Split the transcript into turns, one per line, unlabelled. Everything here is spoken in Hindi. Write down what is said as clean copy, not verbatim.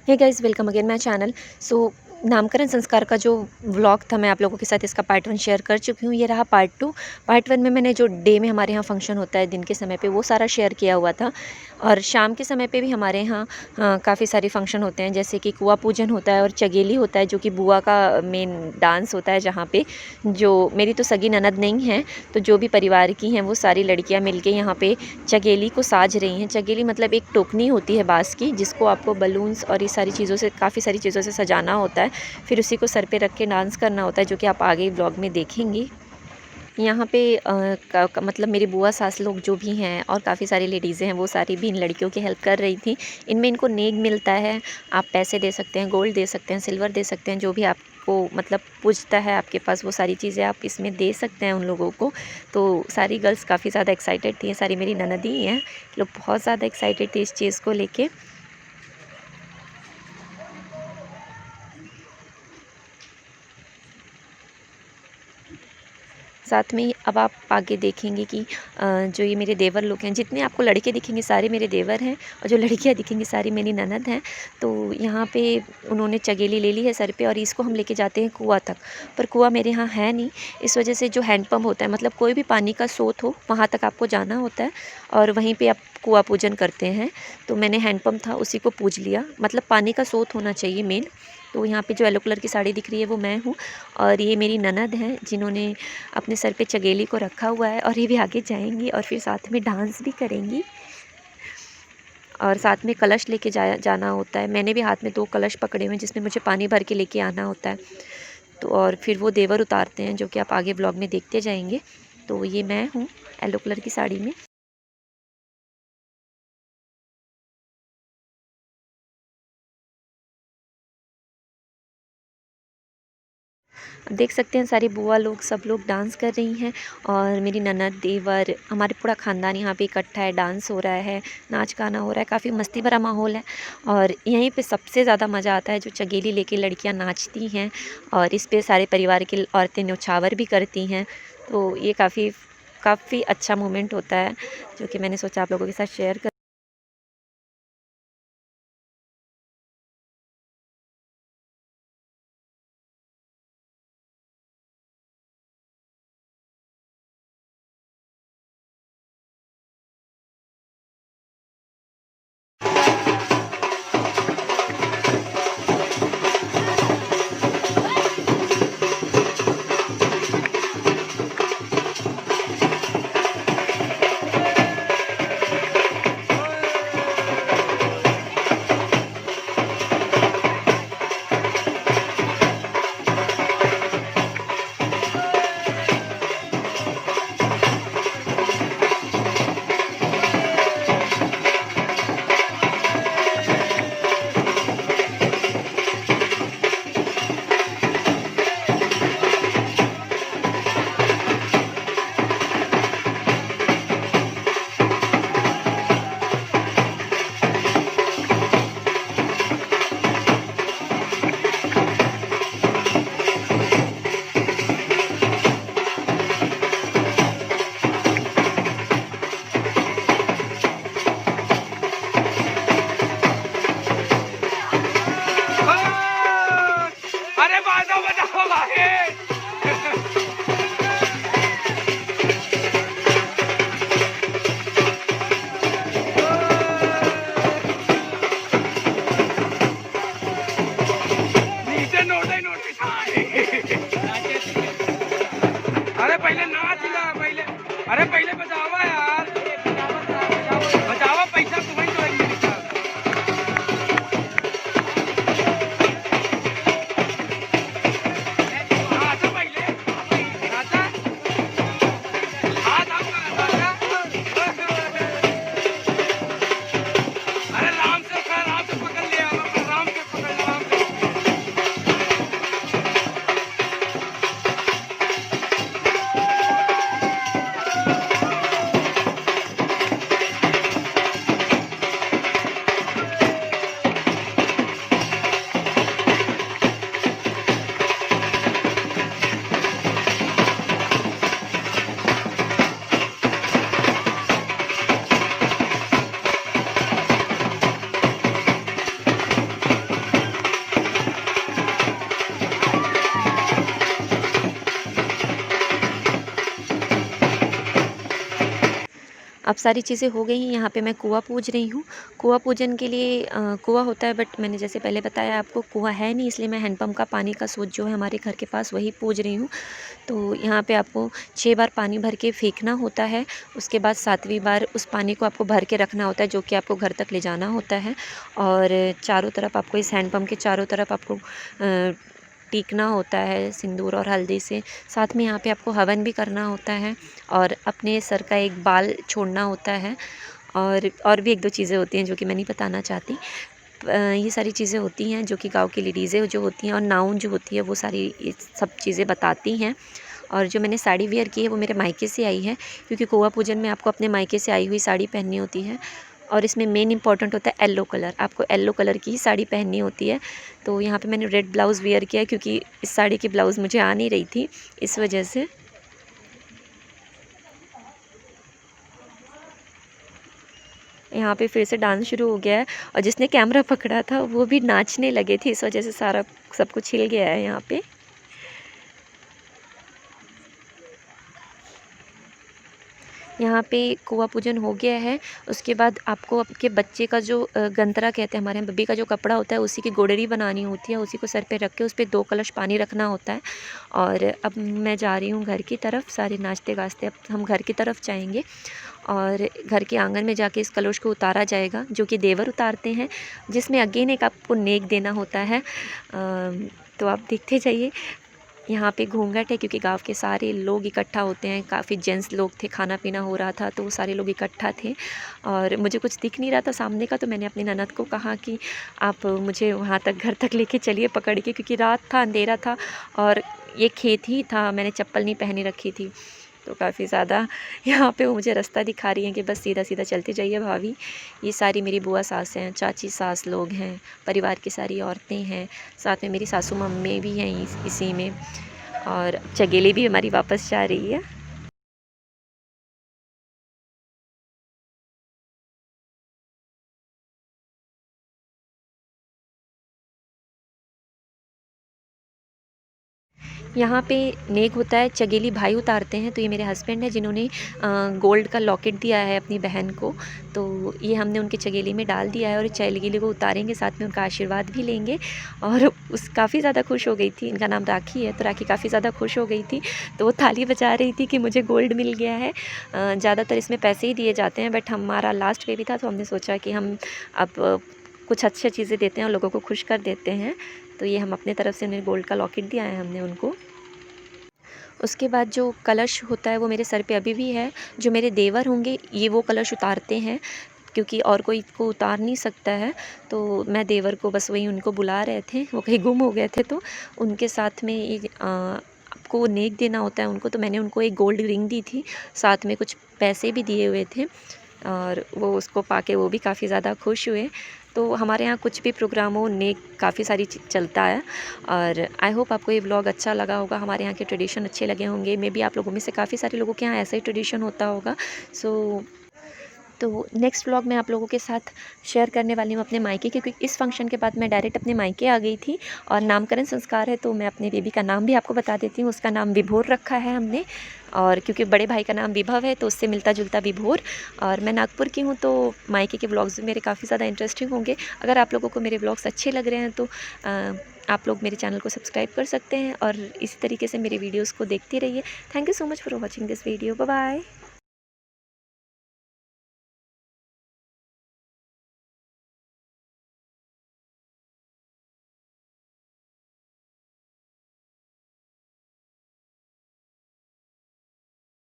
Hey guys, welcome again my channel. So नामकरण संस्कार का जो व्लॉग था, मैं आप लोगों के साथ इसका पार्ट 1 शेयर कर चुकी हूँ। ये रहा पार्ट 2। पार्ट 1 में मैंने जो डे में हमारे यहाँ फंक्शन होता है दिन के समय पे, वो सारा शेयर किया हुआ था। और शाम के समय पे भी हमारे यहाँ काफ़ी सारे फंक्शन होते हैं, जैसे कि कुआँ पूजन होता है और चगेली होता है, जो कि बुआ का मेन डांस होता है। जहाँ पे जो मेरी तो सगी ननद नहीं है, तो जो भी परिवार की हैं वो सारी लड़कियाँ मिलके यहाँ पे चगेली को साज रही हैं। चगेली मतलब एक टोकनी होती है बाँस की, जिसको आपको बलून्स और ये सारी चीज़ों से, काफ़ी सारी चीज़ों से सजाना होता है। फिर उसी को सर पे रख के डांस करना होता है, जो कि आप आगे व्लॉग में देखेंगी। यहाँ पे मतलब मेरी बुआ सास लोग जो भी हैं और काफ़ी सारी लेडीज़ें हैं, वो सारी भी इन लड़कियों की हेल्प कर रही थी। इनमें इनको नेक मिलता है। आप पैसे दे सकते हैं, गोल्ड दे सकते हैं, सिल्वर दे सकते हैं, जो भी आपको मतलब पूजता है आपके पास, वो सारी चीज़ें आप इसमें दे सकते हैं उन लोगों को। तो सारी गर्ल्स काफ़ी ज़्यादा एक्साइटेड थी। सारी मेरी ननद ही हैं, लोग बहुत ज़्यादा एक्साइटेड थे इस चीज़ को लेके। साथ में ही अब आप आगे देखेंगे कि जो ये मेरे देवर लोग हैं, जितने आपको लड़के दिखेंगे सारे मेरे देवर हैं, और जो लड़कियां दिखेंगी सारी मेरी ननद हैं। तो यहाँ पे उन्होंने चगेली ले ली है सर पे, और इसको हम लेके जाते हैं कुआं तक। पर कुआं मेरे यहाँ है नहीं, इस वजह से जो हैंडपम्प होता है, मतलब कोई भी पानी का स्रोत हो, वहाँ तक आपको जाना होता है और वहीं पर आप कुआं पूजन करते हैं। तो मैंने हैंडपम्प था, उसी को पूज लिया। मतलब पानी का स्रोत होना चाहिए मेन। तो यहाँ पे जो येलो कलर की साड़ी दिख रही है वो मैं हूँ, और ये मेरी ननद हैं जिन्होंने अपने सर पे चगेली को रखा हुआ है, और ये भी आगे जाएंगी और फिर साथ में डांस भी करेंगी। और साथ में कलश लेके जाना होता है। मैंने भी हाथ में 2 कलश पकड़े हुए हैं, जिसमें मुझे पानी भर के लेके आना होता है। तो और फिर वो देवर उतारते हैं, जो कि आप आगे ब्लॉग में देखते जाएंगे। तो ये मैं हूँ येलो कलर की साड़ी में। देख सकते हैं सारी बुआ लोग, सब लोग डांस कर रही हैं, और मेरी ननद, देवर, हमारे पूरा ख़ानदान यहाँ पे इकट्ठा है। डांस हो रहा है, नाच गाना हो रहा है, काफ़ी मस्ती भरा माहौल है। और यहीं पे सबसे ज़्यादा मज़ा आता है जो चगेली लेके लड़कियाँ नाचती हैं, और इस पे सारे परिवार की औरतें न्योछावर भी करती हैं। तो ये काफ़ी काफ़ी अच्छा मोमेंट होता है, जो कि मैंने सोचा आप लोगों के साथ शेयर कर। अब सारी चीज़ें हो गई हैं, यहाँ पे मैं कुआँ पूज रही हूँ। कुआँ पूजन के लिए कुआँ होता है, बट मैंने जैसे पहले बताया आपको कुआँ है नहीं, इसलिए मैं हैंडपंप का पानी का सोर्स जो है हमारे घर के पास वही पूज रही हूँ। तो यहाँ पे आपको 6 बार पानी भर के फेंकना होता है। उसके बाद 7वीं बार उस पानी को आपको भर के रखना होता है, जो कि आपको घर तक ले जाना होता है। और चारों तरफ आपको इस हैंडपंप के चारों तरफ आपको टीकना होता है सिंदूर और हल्दी से। साथ में यहाँ पे आपको हवन भी करना होता है और अपने सर का एक बाल छोड़ना होता है। और भी 1-2 चीज़ें होती हैं जो कि मैं नहीं बताना चाहती। ये सारी चीज़ें होती हैं जो कि गाँव की लेडीज़ें जो होती हैं और नाउन जो होती है वो सारी ये सब चीज़ें बताती हैं। और जो मैंने साड़ी वियर की है वो मेरे मायके से आई है, क्योंकि कुआँ पूजन में आपको अपने मायके से आई हुई साड़ी पहननी होती है। और इसमें मेन इम्पॉर्टेंट होता है येलो कलर, आपको येलो कलर की ही साड़ी पहननी होती है। तो यहाँ पे मैंने रेड ब्लाउज़ वियर किया है, क्योंकि इस साड़ी की ब्लाउज़ मुझे आ नहीं रही थी, इस वजह से। यहाँ पे फिर से डांस शुरू हो गया है और जिसने कैमरा पकड़ा था वो भी नाचने लगे थे, इस वजह से सारा सब कुछ हिल गया है यहाँ पे। यहाँ पे कुआँ पूजन हो गया है। उसके बाद आपको आपके बच्चे का जो गंतरा कहते हैं हमारे यहाँ, बब्बी का जो कपड़ा होता है उसी की गोडरी बनानी होती है, उसी को सर पे रख के उस पे 2 कलश पानी रखना होता है। और अब मैं जा रही हूँ घर की तरफ, सारे नाचते-गाचते अब हम घर की तरफ जाएँगे और घर के आंगन में जाके इस कलश को उतारा जाएगा, जो कि देवर उतारते हैं, जिसमें अगेन एक आपको नेक देना होता है। तो आप देखते जाइए। यहाँ पे घूंघट है, क्योंकि गाँव के सारे लोग इकट्ठा होते हैं, काफ़ी जेंट्स लोग थे, खाना पीना हो रहा था तो वो सारे लोग इकट्ठा थे और मुझे कुछ दिख नहीं रहा था सामने का। तो मैंने अपनी ननद को कहा कि आप मुझे वहाँ तक घर तक लेके चलिए पकड़ के, क्योंकि रात था, अंधेरा था और ये खेत ही था, मैंने चप्पल नहीं पहनी रखी थी। तो काफ़ी ज़्यादा यहाँ पे वो मुझे रास्ता दिखा रही हैं कि बस सीधा सीधा चलते जाइए भाभी। ये सारी मेरी बुआ सास हैं, चाची सास लोग हैं, परिवार की सारी औरतें हैं, साथ में मेरी सासू मम्मी भी हैं इसी में। और चगेली भी हमारी वापस जा रही है। यहाँ पे नेक होता है, चगेली भाई उतारते हैं। तो ये मेरे हस्बैंड हैं जिन्होंने गोल्ड का लॉकेट दिया है अपनी बहन को, तो ये हमने उनकी चगेली में डाल दिया है और चगेली को उतारेंगे, साथ में उनका आशीर्वाद भी लेंगे। और उस काफ़ी ज़्यादा खुश हो गई थी, इनका नाम राखी है, तो राखी काफ़ी ज़्यादा खुश हो गई थी, तो वो ताली बजा रही थी कि मुझे गोल्ड मिल गया है। ज़्यादातर इसमें पैसे ही दिए जाते हैं, बट हमारा लास्ट बेबी था तो हमने सोचा कि हम अब कुछ अच्छी चीज़ें देते हैं और लोगों को खुश कर देते हैं। तो ये हम अपने तरफ से उन्हें गोल्ड का लॉकेट दिया है हमने उनको। उसके बाद जो कलश होता है वो मेरे सर पे अभी भी है। जो मेरे देवर होंगे ये वो कलश उतारते हैं, क्योंकि और कोई को उतार नहीं सकता है। तो मैं देवर को बस वही उनको बुला रहे थे, वो कहीं गुम हो गए थे, तो उनके साथ में एक आपको नेक देना होता है उनको, तो मैंने उनको एक गोल्ड रिंग दी थी, साथ में कुछ पैसे भी दिए हुए थे और वो उसको पाके वो भी काफ़ी ज़्यादा खुश हुए। तो हमारे यहाँ कुछ भी प्रोग्राम हो, नेक काफ़ी सारी चलता है। और आई होप आपको ये व्लॉग अच्छा लगा होगा, हमारे यहाँ के ट्रेडिशन अच्छे लगे होंगे। मे बी आप लोगों में से काफ़ी सारे लोगों के यहाँ ऐसा ही ट्रेडिशन होता होगा। सो तो नेक्स्ट व्लॉग मैं आप लोगों के साथ शेयर करने वाली हूँ अपने मायके, क्योंकि इस फंक्शन के बाद मैं डायरेक्ट अपने मायके आ गई थी और नामकरण संस्कार है, तो मैं अपने बेबी का नाम भी आपको बता देती हूँ। उसका नाम विभोर रखा है हमने, और क्योंकि बड़े भाई का नाम विभव है तो उससे मिलता जुलता विभोर। और मैं नागपुर की हूँ, तो मायके के व्लॉग्स भी मेरे काफ़ी ज़्यादा इंटरेस्टिंग होंगे। अगर आप लोगों को मेरे व्लॉग्स अच्छे लग रहे हैं तो आप लोग मेरे चैनल को सब्सक्राइब कर सकते हैं और इसी तरीके से मेरे वीडियोज़ को देखते रहिए। Thank you so much for watching this video. Bye bye.